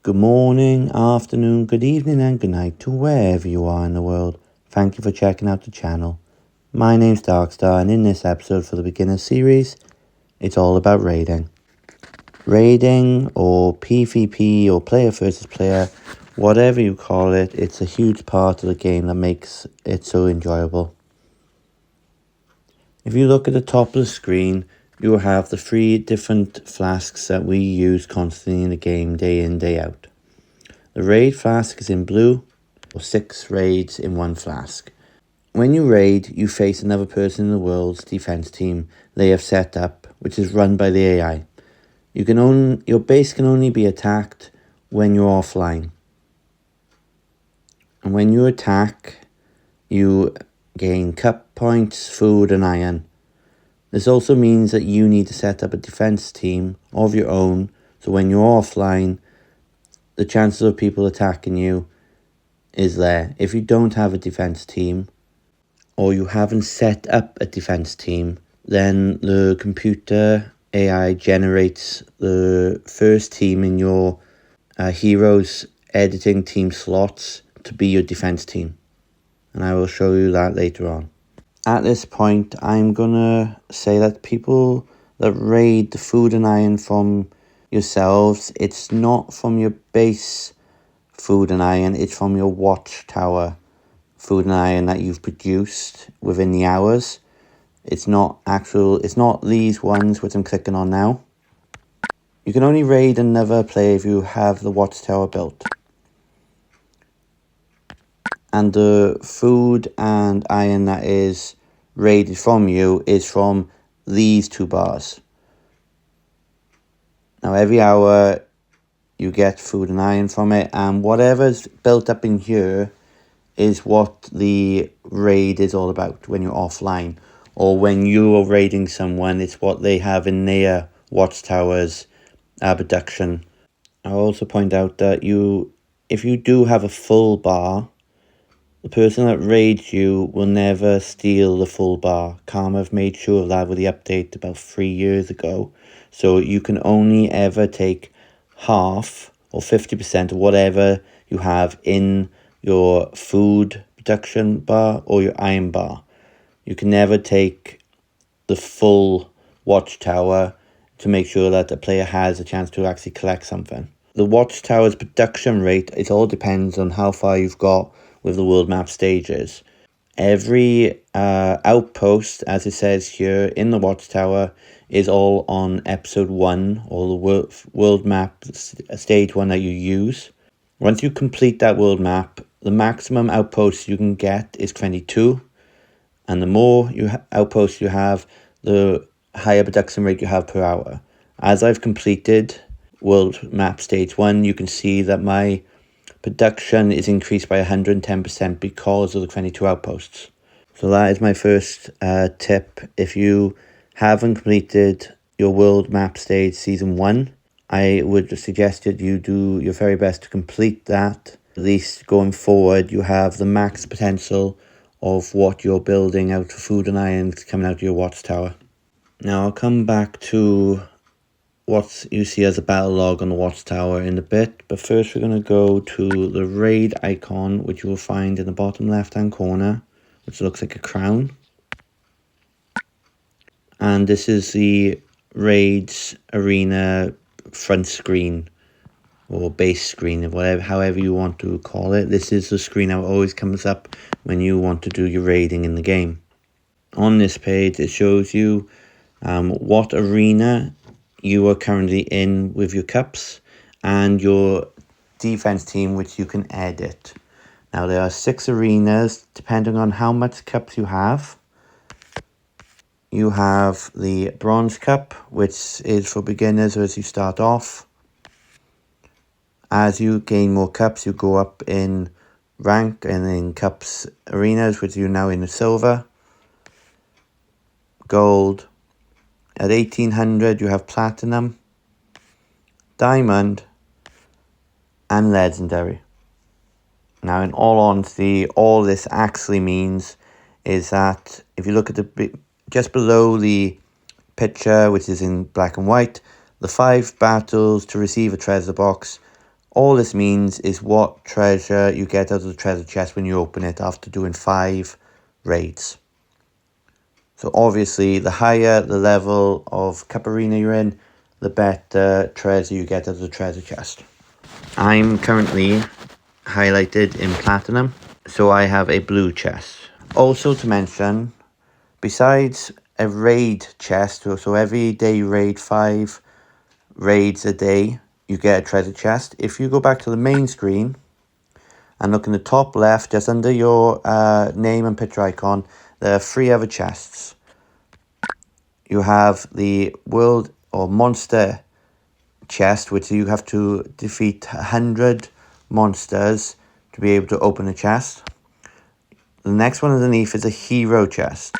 Good morning, afternoon, good evening and good night to wherever you are in the world. Thank you for checking out the channel. My name's Darkstar, and in this episode for the beginner series, it's all about raiding. Raiding or PvP or player versus player, whatever you call it, it's a huge part of the game that makes it so enjoyable. If you look at the top of the screen, you will have the 3 different flasks that we use constantly in the game, day in, day out. The raid flask is in blue, or 6 raids in 1 flask. When you raid, you face another person in the world's defense team they have set up, which is run by the AI. Your base can only be attacked when you're offline. And when you attack, you gain cup points, food and iron. This also means that you need to set up a defense team of your own, so when you're offline, the chances of people attacking you is there. If you don't have a defense team, or you haven't set up a defense team, then the computer AI generates the first team in your heroes editing team slots to be your defense team. And I will show you that later on. At this point, I'm gonna say that people that raid the food and iron from yourselves, it's not from your base food and iron, it's from your watchtower food and iron that you've produced within the hours. It's not these ones which I'm clicking on now. You can only raid another player if you have the watchtower built. And the food and iron that is raided from you is from these 2 bars. Now every hour you get food and iron from it, and whatever's built up in here is what the raid is all about when you're offline. Or when you are raiding someone, it's what they have in their watchtowers production. I'll also point out that if you do have a full bar, the person that raids you will never steal the full bar. Karma have made sure of that with the update about 3 years ago. So you can only ever take half or 50% of whatever you have in your food production bar or your iron bar. You can never take the full watchtower to make sure that the player has a chance to actually collect something. The watchtower's production rate, it all depends on how far you've got with the world map stages. Every outpost, as it says here in the watchtower, is all on episode 1 or the world map stage 1 that you use. Once you complete that world map, the maximum outposts you can get is 22, and the more outposts you have, the higher production rate you have per hour. As I've completed world map stage 1, you can see that my production is increased by 110% because of the 22 outposts. So that is my first tip. If you haven't completed your world map stage season 1, I would suggest that you do your very best to complete that. At least going forward, you have the max potential of what you're building out of food and iron coming out of your watchtower. Now I'll come back to what you see as a battle log on the watchtower in a bit, but first we're going to go to the raid icon, which you will find in the bottom left hand corner, which looks like a crown. And this is the raids arena front screen or base screen, however you want to call it. This is the screen that always comes up when you want to do your raiding in the game. On this page, it shows you what arena you are currently in with your cups and your defense team, which you can edit. Now there are 6 arenas depending on how much cups you have. You have the bronze cup, which is for beginners as you start off. As you gain more cups, you go up in rank and in cups arenas, which you're now in the silver, gold. At 1800 you have platinum, diamond and legendary. Now in all honesty, all this actually means is that if you look at just below the picture, which is in black and white, the 5 battles to receive a treasure box, All this means is what treasure you get out of the treasure chest when you open it after doing 5 raids. So obviously, the higher the level of Cup Arena you're in, the better treasure you get out of the treasure chest. I'm currently highlighted in Platinum, so I have a blue chest. Also to mention, besides a raid chest, so every day you raid 5 raids a day, you get a treasure chest. If you go back to the main screen and look in the top left, just under your name and picture icon, there are 3 other chests. You have the world or monster chest, which you have to defeat 100 monsters to be able to open a chest. The next one underneath is a hero chest.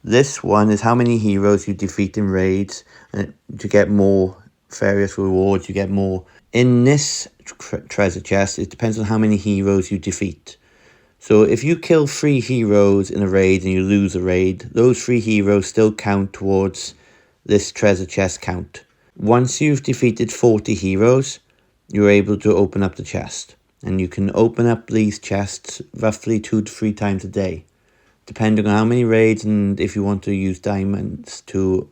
This one is how many heroes you defeat in raids, and to get more various rewards, you get more. In this treasure chest, it depends on how many heroes you defeat. So if you kill 3 heroes in a raid and you lose a raid, those 3 heroes still count towards this treasure chest count. Once you've defeated 40 heroes, you're able to open up the chest. And you can open up these chests roughly 2 to 3 times a day, depending on how many raids and if you want to use diamonds to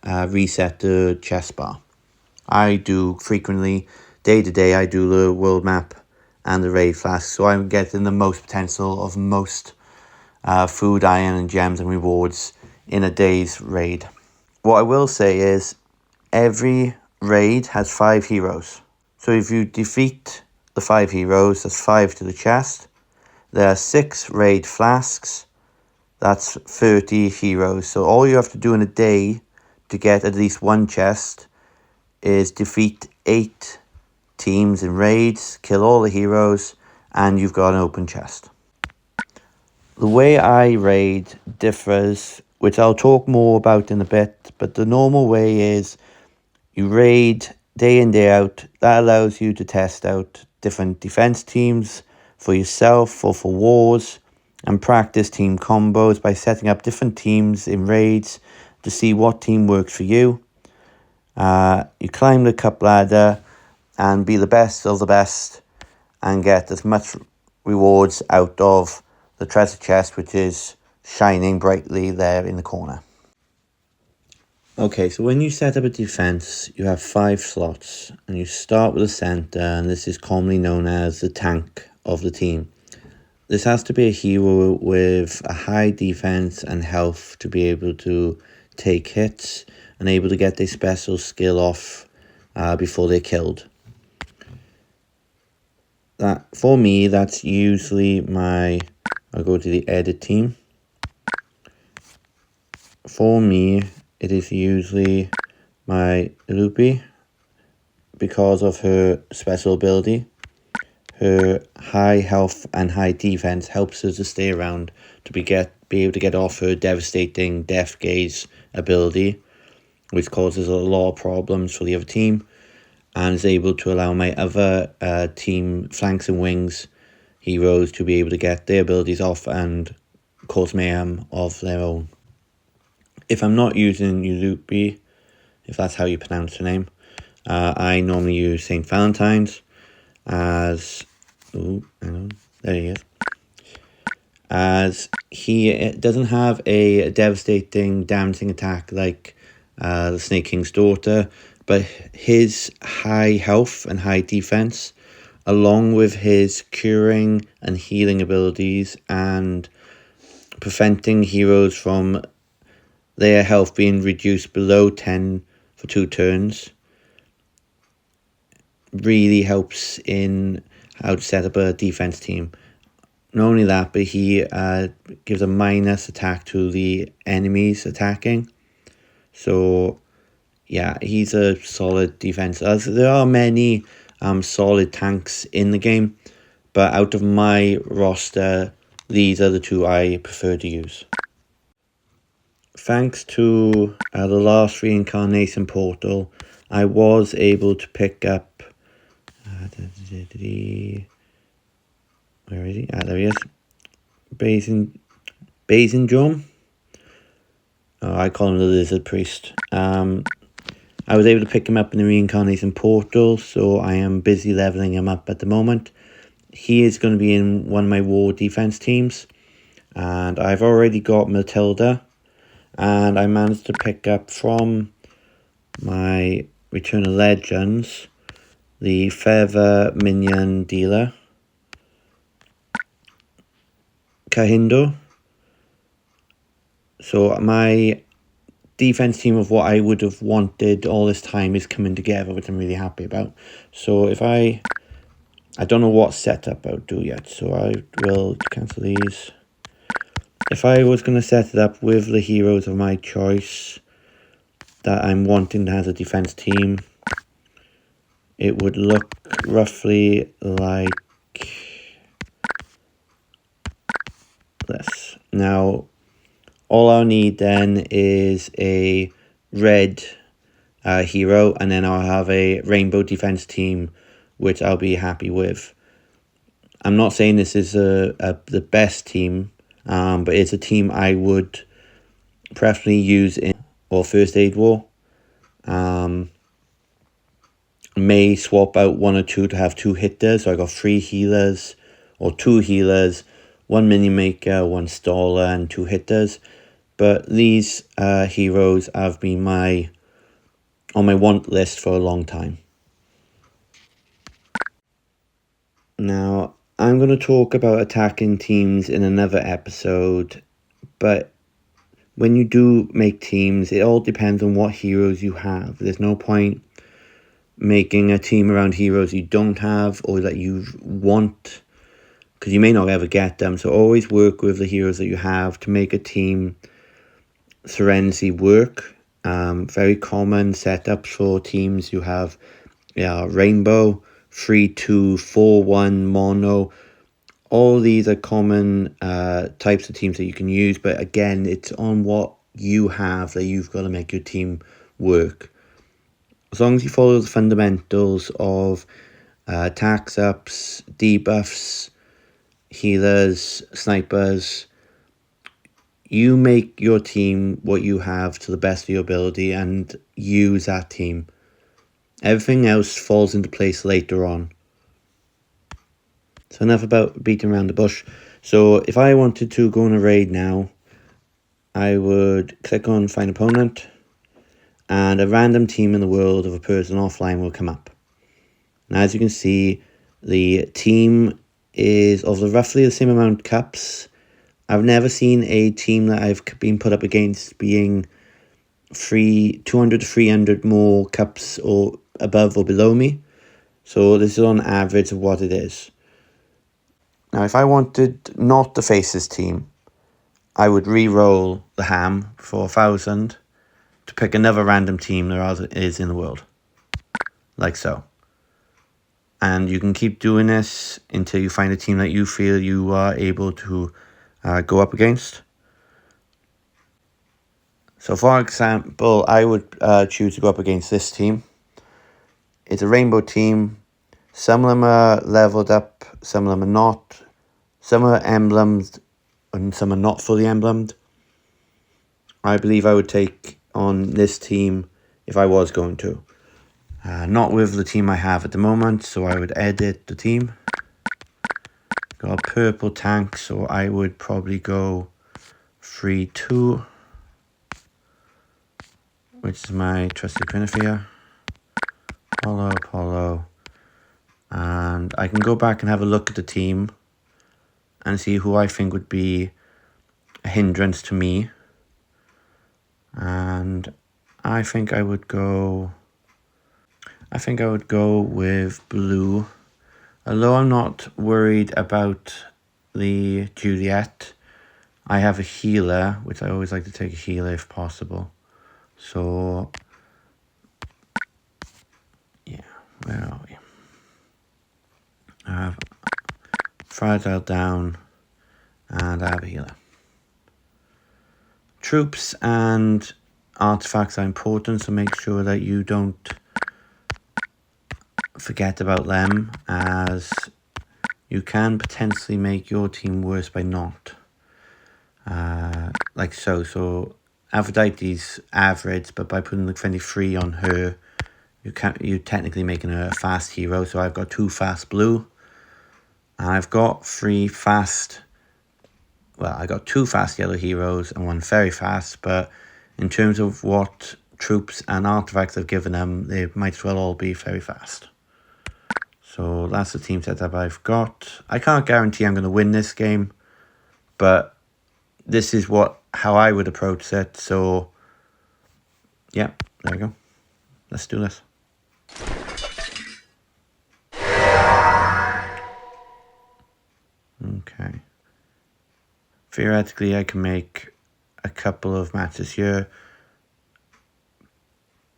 reset the chest bar. I do frequently, day to day, I do the world map and the raid flask, so I'm getting the most potential of most food, iron and gems and rewards in a day's raid. What I will say is every raid has 5 heroes. So if you defeat the 5 heroes, that's 5 to the chest. There are 6 raid flasks. That's 30 heroes. So all you have to do in a day to get at least 1 chest is defeat 8 teams in raids, kill all the heroes, and you've got an open chest. The way I raid differs, which I'll talk more about in a bit, but the normal way is you raid day in, day out. That allows you to test out different defense teams for yourself or for wars, and practice team combos by setting up different teams in raids to see what team works for you. You climb the cup ladder and be the best of the best and get as much rewards out of the treasure chest, which is shining brightly there in the corner. Okay, so when you set up a defense, you have 5 slots, and you start with the center, and this is commonly known as the tank of the team. This has to be a hero with a high defense and health to be able to take hits and able to get their special skill off before they're killed. That, for me, that's usually I'll go to the edit team. For me, it is usually my Loopy because of her special ability. Her high health and high defense helps her to stay around to be able to get off her devastating death gaze ability, which causes a lot of problems for the other team, and is able to allow my other team flanks and wings heroes to be able to get their abilities off and cause mayhem of their own. If I'm not using Ulupi, if that's how you pronounce her name, I normally use St. Valentine's as... Oh, hang on. There he is. As he doesn't have a devastating, damaging attack like the Snake King's daughter, but his high health and high defense, along with his curing and healing abilities and preventing heroes from their health being reduced below 10 for 2 turns, really helps in how to set up a defense team. Not only that, but he gives a minus attack to the enemies attacking. So yeah, he's a solid defense. There are many solid tanks in the game, but out of my roster, these are the 2 I prefer to use. Thanks to the last reincarnation portal, I was able to pick up... where is he? There he is. Basing Drum. I call him the Lizard Priest. I was able to pick him up in the reincarnation portal, so I am busy leveling him up at the moment. He is going to be in one of my war defense teams, and I've already got Matilda, and I managed to pick up from my Return of Legends the Feather Minion Dealer, Kahindo. So my defense team of what I would have wanted all this time is coming together, which I'm really happy about. So if I don't know what setup I'll do yet, so I will cancel these. If I was going to set it up with the heroes of my choice that I'm wanting to have a defense team, it would look roughly like this. Now, all I'll need then is a red hero, and then I'll have a rainbow defense team, which I'll be happy with. I'm not saying this is the best team, but it's a team I would preferably use in or First Aid War. May swap out one or two to have two hitters. So I got 3 healers or 2 healers, 1 mini maker, 1 staller, and 2 hitters. But these heroes have been on my want list for a long time. Now, I'm going to talk about attacking teams in another episode, but when you do make teams, it all depends on what heroes you have. There's no point making a team around heroes you don't have or that you want, because you may not ever get them. So always work with the heroes that you have to make a team Serenity work. Very common setups for teams. You have Rainbow, 3-2-4-1 mono. All these are common types of teams that you can use, but again, it's on what you have that you've got to make your team work. As long as you follow the fundamentals of attacks ups, debuffs, healers, snipers, you make your team what you have to the best of your ability and use that team. Everything else falls into place later on. So enough about beating around the bush. So if I wanted to go on a raid now, I would click on Find Opponent, and a random team in the world of a person offline will come up. Now, as you can see, the team is of roughly the same amount of cups. I've never seen a team that I've been put up against being 200 to 300 more cups or above or below me. So this is on average of what it is. Now, if I wanted not to face this team, I would re-roll the ham for 1,000 to pick another random team there is in the world. Like so. And you can keep doing this until you find a team that you feel you are able to go up against. So for example, I would choose to go up against this team. It's a rainbow team. Some of them are leveled up, some of them are not. Some are emblemed and some are not fully emblemed. I believe I would take on this team if I was going to. Not with the team I have at the moment, so I would edit the team. Got a purple tank, so I would probably go 3-2, which is my trusted Pinafore. Apollo. And I can go back and have a look at the team and see who I think would be a hindrance to me. And I think I would go with blue. Although I'm not worried about the Juliet, I have a healer, which I always like to take a healer if possible. So, yeah, where are we? I have Fragile down, and I have a healer. Troops and artifacts are important, so make sure that you don't forget about them, as you can potentially make your team worse by not. Like so. So Aphrodite's average, but by putting the 23 on her, you're technically making her a fast hero. So I've got 2 fast blue. And I've got 3 fast... Well, I got 2 fast yellow heroes and 1 very fast, but in terms of what troops and artifacts I've given them, they might as well all be very fast. So that's the team setup I've got. I can't guarantee I'm going to win this game, but this is how I would approach it. So yeah, there we go. Let's do this. Okay. Theoretically, I can make a couple of matches here,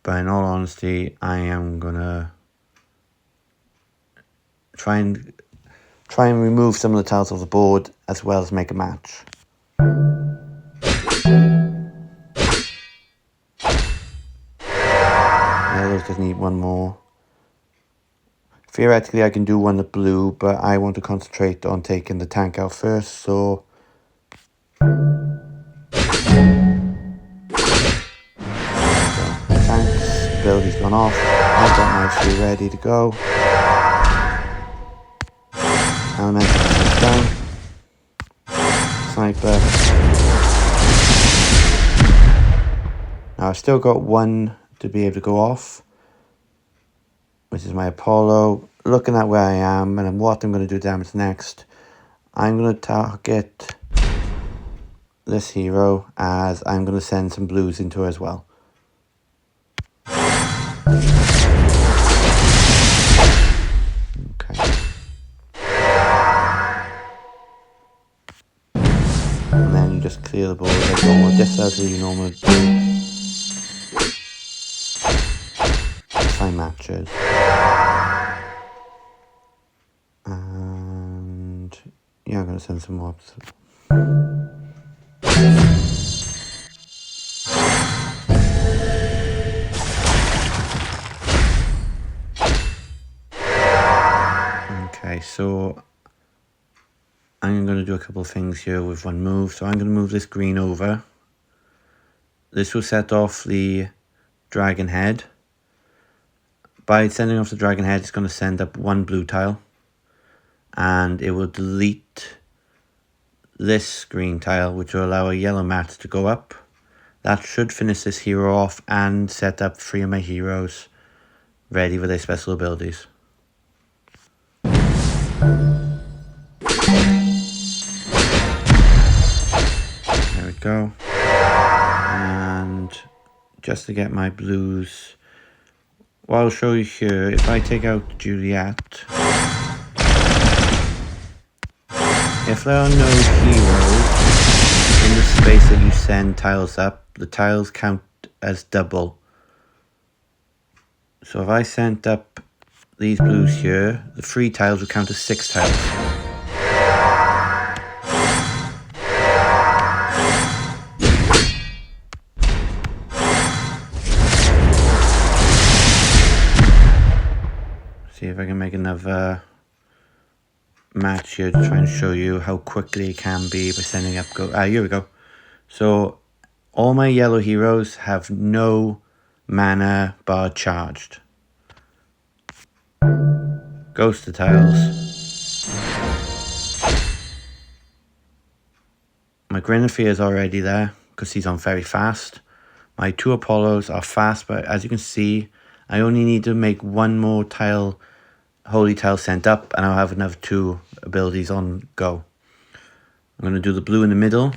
but in all honesty, I am gonna try and remove some of the tiles off the board as well as make a match. Yellows just need 1 more. Theoretically, I can do 1 of blue, but I want to concentrate on taking the tank out first, so... Tank's ability's gone off. I've got my 3 ready to go. Elemental down. Sniper. Now I've still got 1 to be able to go off, which is my Apollo. Looking at where I am and what I'm going to do damage next, I'm going to target this hero, as I'm going to send some blues into her as well. Okay. And then you just clear the board like normal, just as you normally do. Find matches. And yeah, I'm going to send some mobs. Okay, so I'm going to do a couple of things here with 1 move. So I'm going to move this green over. This will set off the dragon head. By sending off the dragon head, it's going to send up 1 blue tile. And it will delete this green tile, which will allow a yellow mat to go up. That should finish this hero off and set up 3 of my heroes ready for their special abilities. There we go. And just to get my blues, what I'll show you here, if I take out Juliet, if there are no heroes in the space that you send tiles up, the tiles count as double. So if I sent up these blues here, the 3 tiles will count as 6 tiles. See if I can make another match here to try and show you how quickly it can be by sending up here we go. So all my yellow heroes have no mana bar charged. Goes to tiles. My Guinevere is already there because he's on very fast. My 2 Apollos are fast, but as you can see, I only need to make 1 more tile, holy tile sent up, and I'll have another 2 abilities on go. I'm going to do the blue in the middle.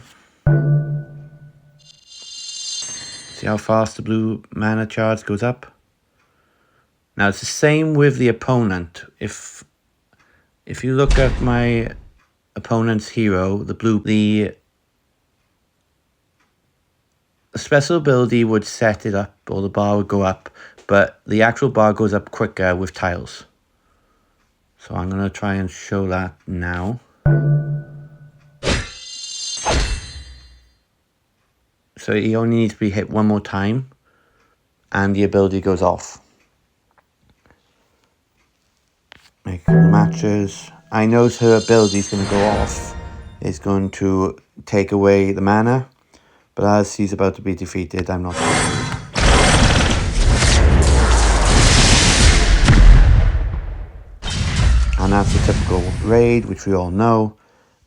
See how fast the blue mana charge goes up? Now it's the same with the opponent. If you look at my opponent's hero, the special ability would set it up, or the bar would go up, but the actual bar goes up quicker with tiles. So I'm going to try and show that now. So he only needs to be hit 1 more time, and the ability goes off. Make a couple of matches. I know her ability is going to go off. It's going to take away the mana, But as he's about to be defeated, I'm not too worried. And that's a typical raid, which we all know.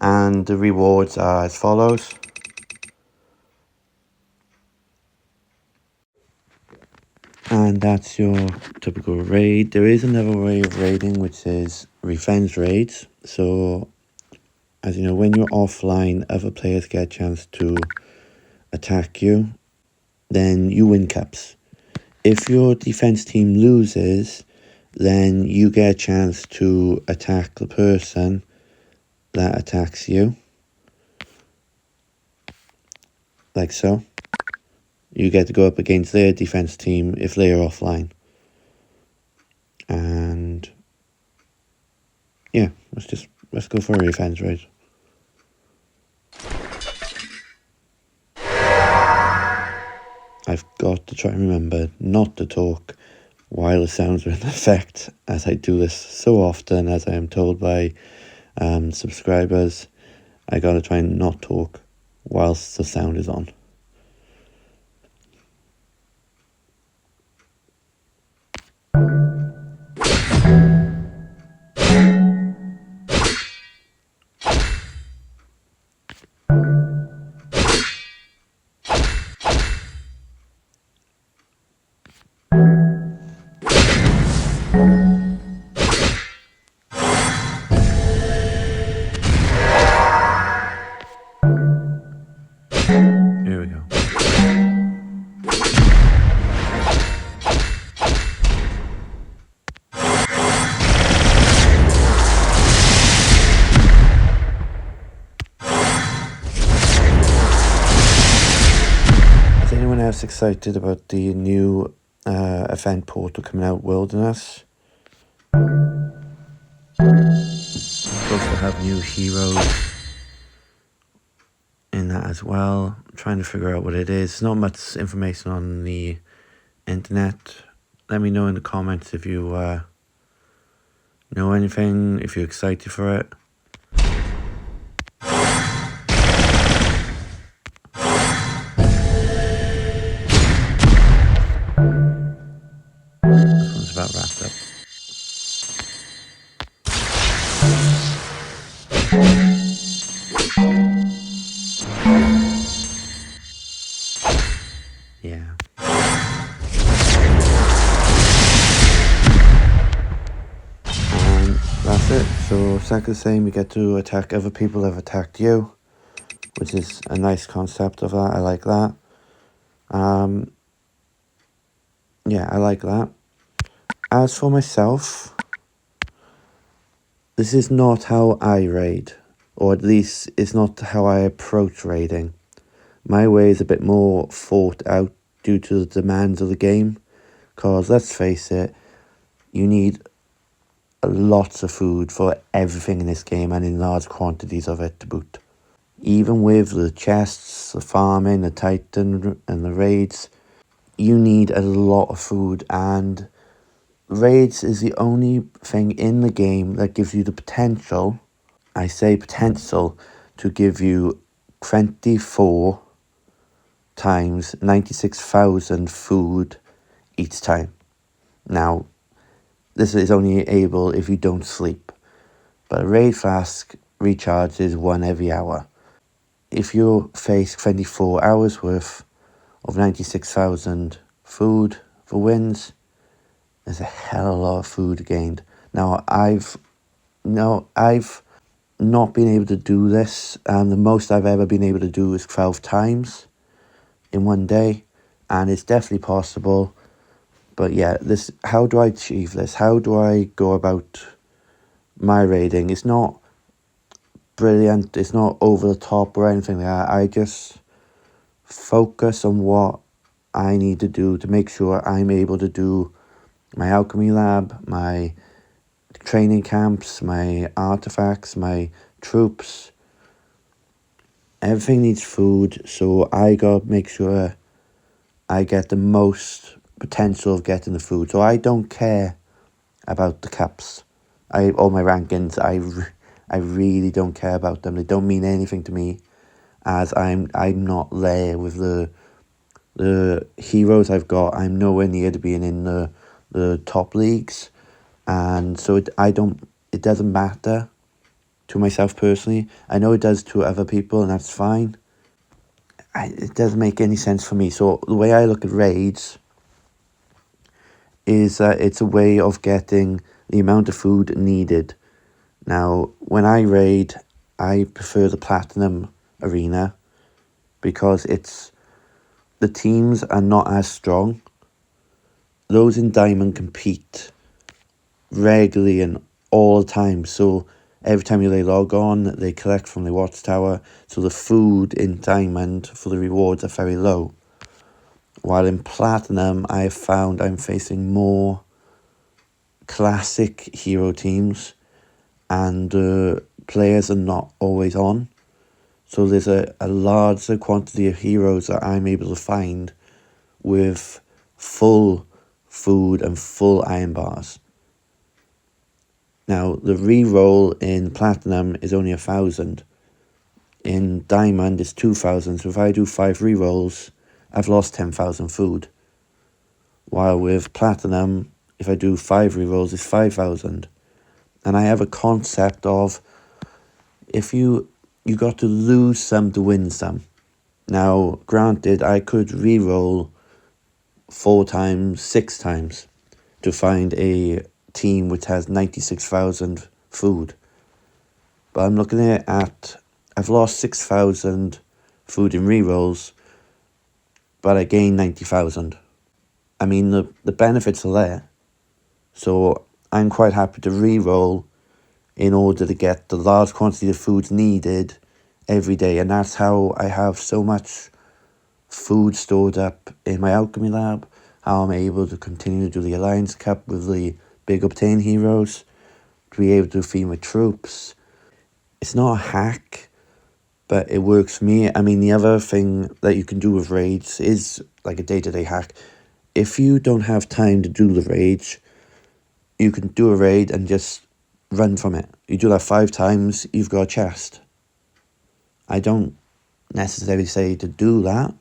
And the rewards are as follows. And that's your typical raid. There is another way of raiding, which is revenge raids. So, as you know, when you're offline, other players get a chance to attack you. Then you win caps. If your defense team loses, then you get a chance to attack the person that attacks you. Like so. You get to go up against their defense team if they are offline. And yeah, let's go for a revenge raid. I've got to try and remember not to talk while the sounds are in effect, as I do this so often, as I am told by subscribers. I gotta try and not talk whilst the sound is on. Here we go. Is anyone else excited about the new event portal coming out, Wilderness? It's supposed to have new heroes in that as well. I'm trying to figure out what it is. Not much information on the internet. Let me know in the comments if you know anything, if you're excited for it. This one's about wrapped up. Yeah. And that's it. So exactly the same. You get to attack other people that have attacked you, which is a nice concept of that. I like that. Yeah, I like that. As for myself, this is not how I raid, or at least it's not how I approach raiding. My way is a bit more thought out due to the demands of the game, because let's face it, you need lots of food for everything in this game and in large quantities of it to boot. Even with the chests, the farming, the titan and the raids, you need a lot of food, and raids is the only thing in the game that gives you the potential, I say potential, to give you 24 times 96,000 food each time. Now, this is only able if you don't sleep, but a raid flask recharges 1 every hour. If you face 24 hours worth of 96,000 food for wins, there's a hell of a lot of food gained. Now, I've not been able to do this, and the most I've ever been able to do is 12 times in one day, and it's definitely possible. But yeah, how do I achieve this? How do I go about my raiding? It's not brilliant, it's not over the top or anything like that. I just focus on what I need to do to make sure I'm able to do my alchemy lab, my training camps, my artifacts, my troops. Everything needs food, so I gotta make sure I get the most potential of getting the food. So I don't care about the caps. All my rankings, I really don't care about them. They don't mean anything to me. as I'm not there with the heroes I've got. I'm nowhere near to being in the top leagues, and so it doesn't matter to myself personally. I know it does to other people, and that's fine. It doesn't make any sense for me. So the way I look at raids is that it's a way of getting the amount of food needed. Now, when I raid, I prefer the Platinum Arena because the teams are not as strong. Those in Diamond compete regularly and all the time, so every time they log on, they collect from the watchtower, so the food in Diamond for the rewards are very low. While in Platinum, I have found I'm facing more classic hero teams, and players are not always on. So there's a larger quantity of heroes that I'm able to find with full food and full iron bars. Now, the re-roll in Platinum is only 1,000. In Diamond, it's 2,000. So if I do 5 re-rolls, I've lost 10,000 food. While with Platinum, if I do 5 re-rolls, it's 5,000. And I have a concept of, if you got to lose some to win some. Now, granted, I could re-roll 4 times, 6 times to find a team which has 96,000 food. But I'm looking at, I've lost 6,000 food in re-rolls, but I gained 90,000. I mean, the benefits are there. So I'm quite happy to re-roll in order to get the large quantity of food needed every day. And that's how I have so much food stored up in my alchemy lab, how I'm able to continue to do the Alliance Cup with the big obtain heroes, to be able to feed my troops. It's not a hack, but it works for me. I mean, the other thing that you can do with raids is like a day-to-day hack. If you don't have time to do the raids, you can do a raid and just run from it. You do that 5 times, you've got a chest. I don't necessarily say to do that,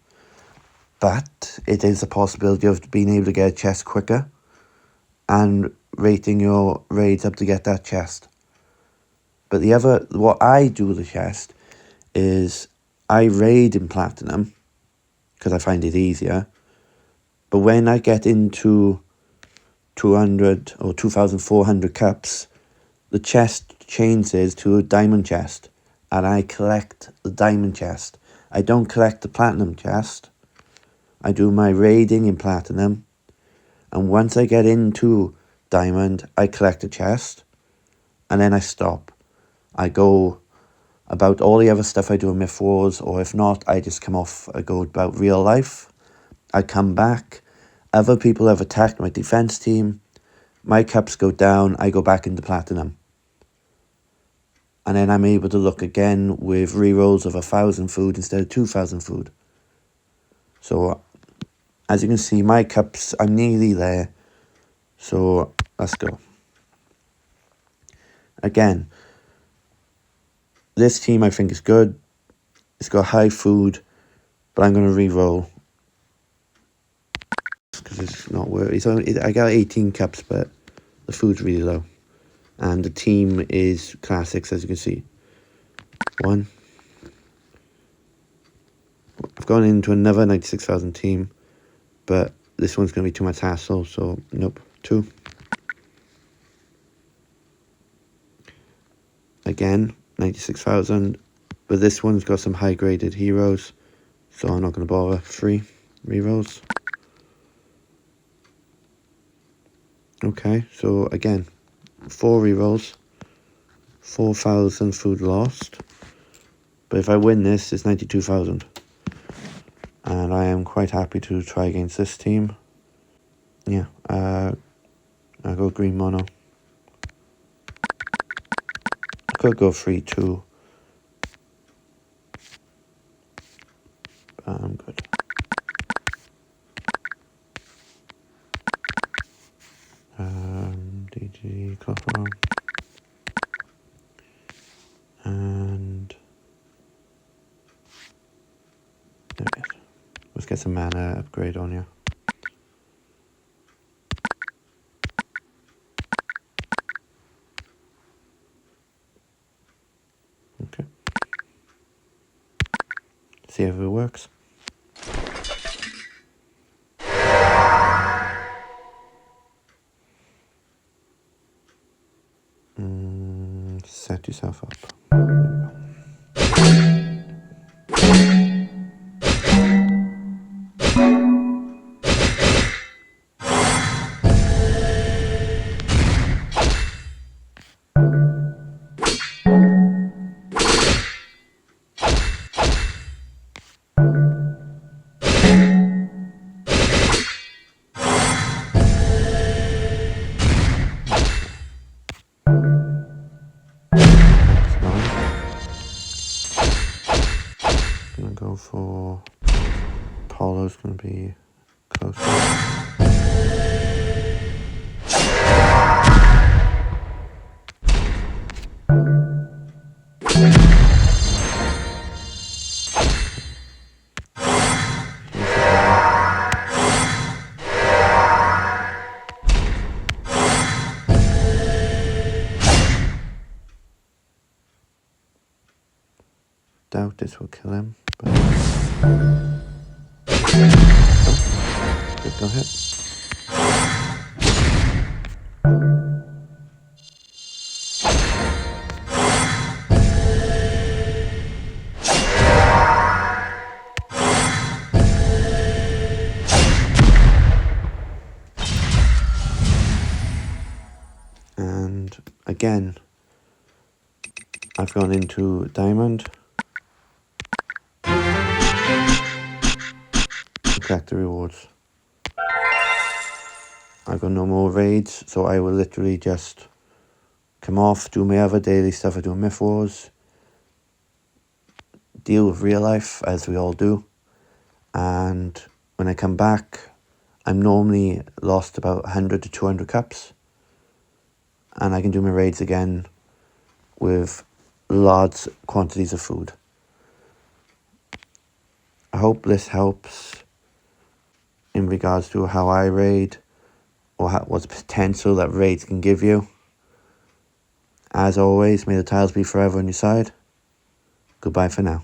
but it is a possibility of being able to get a chest quicker and rating your raids up to get that chest. But what I do with the chest is I raid in Platinum because I find it easier. But when I get into 200 or 2,400 cups, the chest changes to a diamond chest, and I collect the diamond chest. I don't collect the platinum chest. I do my raiding in Platinum, and once I get into Diamond, I collect a chest, and then I stop. I go about all the other stuff I do in Mythwars, or if not, I just come off, I go about real life. I come back, other people have attacked my defense team, my cups go down, I go back into Platinum. And then I'm able to look again with rerolls of 1,000 food instead of 2,000 food. So as you can see, my cups, I'm nearly there. So let's go. Again, this team I think is good. It's got high food, but I'm going to re-roll because it's not worth it. I got 18 cups, but the food's really low. And the team is classics, as you can see. 1. I've gone into another 96,000 team, but this one's going to be too much hassle, so nope. 2. Again, 96,000, but this one's got some high-graded heroes, so I'm not going to bother. 3 rerolls. Okay, so again, 4 rerolls, 4,000 food lost, but if I win this, it's 92,000, and I am quite happy to try against this team. Yeah, I'll go green mono. I could go 3-2, but I'm good. DG Clockwork. And Let's get some mana upgrade on you. Okay. See if it works. Set yourself up. Gonna go for Apollo's gonna be close. Doubt this will kill him, but good, go ahead. And again, I've gone into diamond to collect the rewards. I've got no more raids, so I will literally just come off, do my other daily stuff I do in Mythwars, deal with real life as we all do, and when I come back, I'm normally lost about 100 to 200 cups, and I can do my raids again with large quantities of food. I hope this helps in regards to how I raid, or what's potential that raids can give you. As always, may the tiles be forever on your side. Goodbye for now.